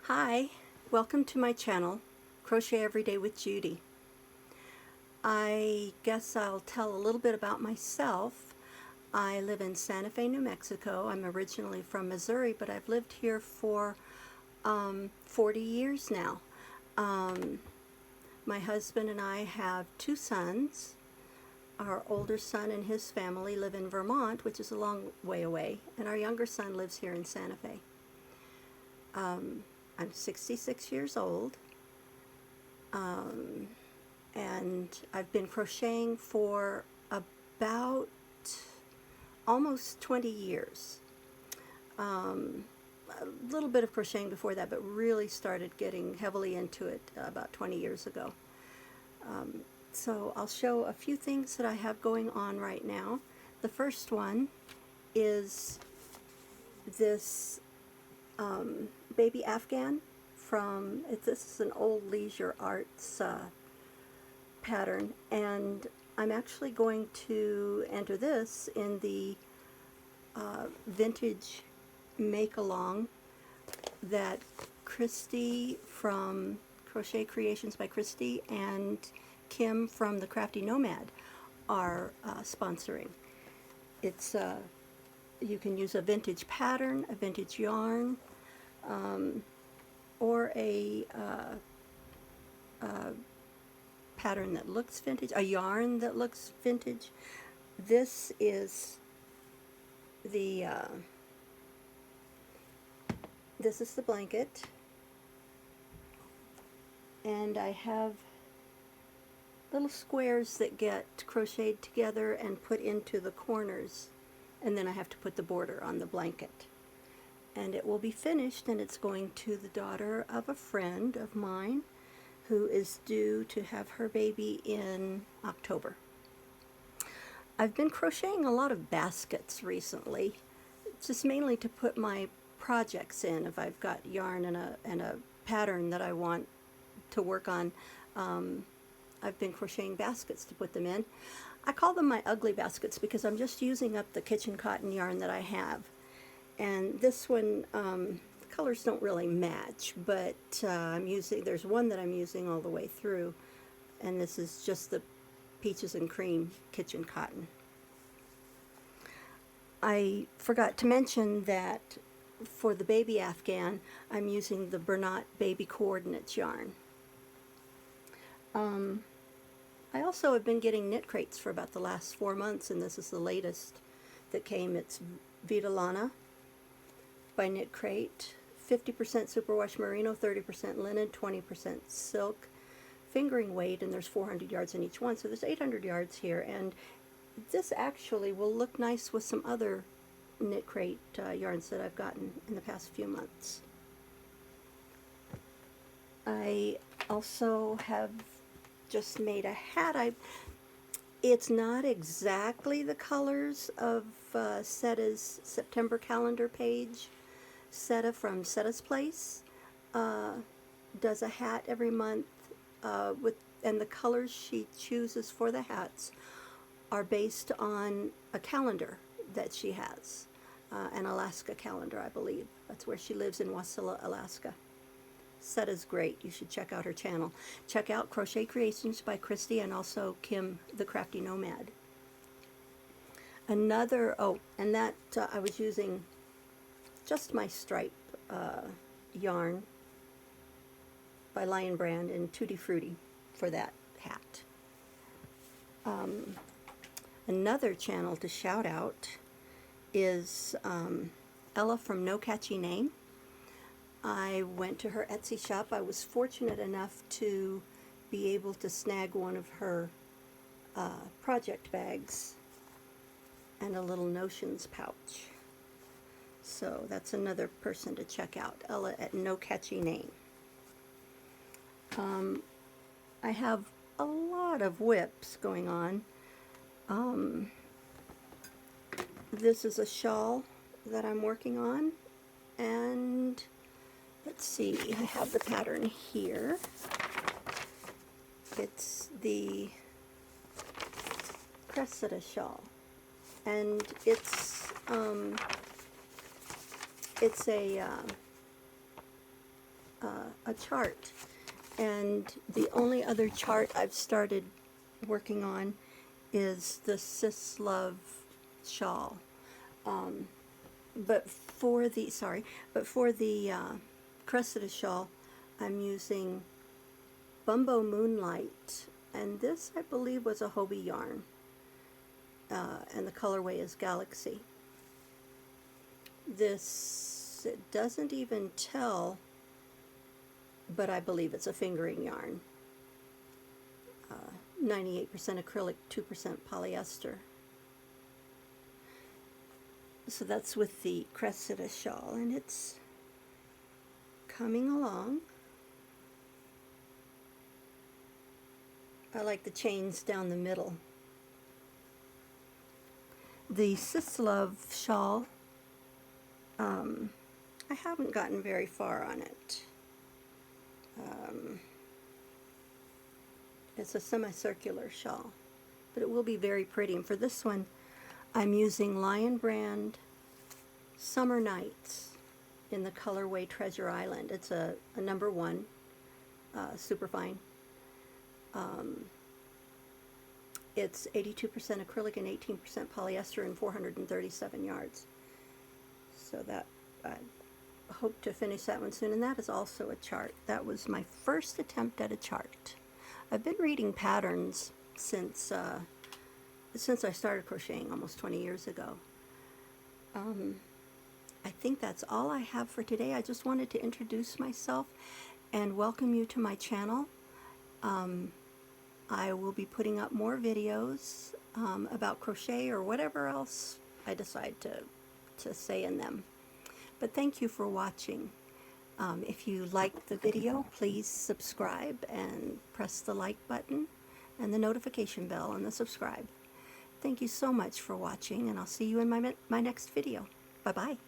Hi, welcome to my channel, Crochet Every Day with Judy. I guess I'll tell a little bit about myself. I live in Santa Fe, New Mexico. I'm originally from Missouri, but I've lived here for 40 years now. My husband and I have two sons. Our older son and his family live in Vermont, which is a long way away, and our younger son lives here in Santa Fe. I'm 66 years old, and I've been crocheting for about almost 20 years. A little bit of crocheting before that, but really started getting heavily into it about 20 years ago. So I'll show a few things that I have going on right now. The first one is this baby Afghan from, this is an old Leisure Arts pattern, and I'm actually going to enter this in the vintage make-along that Christy from Crochet Creations by Christy and Kim from the Crafty Nomad are sponsoring. It's you can use a vintage pattern, a vintage yarn, or a pattern that looks vintage, a yarn that looks vintage. This is the blanket, and I have little squares that get crocheted together and put into the corners, and then I have to put the border on the blanket. And it will be finished, and it's going to the daughter of a friend of mine who is due to have her baby in October. I've been crocheting a lot of baskets recently, just mainly to put my projects in. If I've got yarn and a pattern that I want to work on, I've been crocheting baskets to put them in. I call them my ugly baskets because I'm just using up the kitchen cotton yarn that I have. And this one, the colors don't really match, but there's one that I'm using all the way through, and this is just the Peaches and Cream kitchen cotton. I forgot to mention that for the baby Afghan, I'm using the Bernat Baby Coordinates yarn. I also have been getting knit crates for about the last 4 months, and this is the latest that came. It's Vita Lana by Knit Crate, 50% superwash merino, 30% linen, 20% silk, fingering weight, and there's 400 yards in each one, so there's 800 yards here. And this actually will look nice with some other Knit Crate yarns that I've gotten in the past few months. I also have just made a hat. It's not exactly the colors of Seta's September calendar page. Seta from Seta's Place does a hat every month, and the colors she chooses for the hats are based on a calendar that she has, an Alaska calendar, I believe. That's where she lives, in Wasilla, Alaska. Seta's great. You should check out her channel. Check out Crochet Creations by Christy and also Kim the Crafty Nomad. Another, and that I was using just my stripe yarn by Lion Brand and Tutti Frutti for that hat. Another channel to shout out is Ella from No Catchy Name. I went to her Etsy shop. I was fortunate enough to be able to snag one of her project bags and a little notions pouch. So that's another person to check out, Ella at No Catchy Name. I have a lot of whips going on. This is a shawl that I'm working on, and let's see, I have the pattern here. It's the Cressida shawl, and it's a a chart. And the only other chart I've started working on is the Sislov shawl. But for the Cressida shawl, I'm using Bumbo Moonlight, and this I believe was a Hobie yarn, and the colorway is Galaxy. This, it doesn't even tell, but I believe it's a fingering yarn. 98% acrylic, 2% polyester. So that's with the Cressida shawl, and it's coming along. I like the chains down the middle. The Sislov shawl, I haven't gotten very far on it. It's a semicircular shawl, but it will be very pretty. And for this one, I'm using Lion Brand Summer Nights in the colorway Treasure Island. It's a number 1, super fine. It's 82% acrylic and 18% polyester and 437 yards. So that, I hope to finish that one soon. And that is also a chart. That was my first attempt at a chart. I've been reading patterns since I started crocheting almost 20 years ago. I think that's all I have for today. I just wanted to introduce myself and welcome you to my channel. I will be putting up more videos about crochet or whatever else I decide to say in them. But thank you for watching. If you liked the video, please subscribe and press the like button and the notification bell and the subscribe. Thank you so much for watching, and I'll see you in my next video. Bye-bye.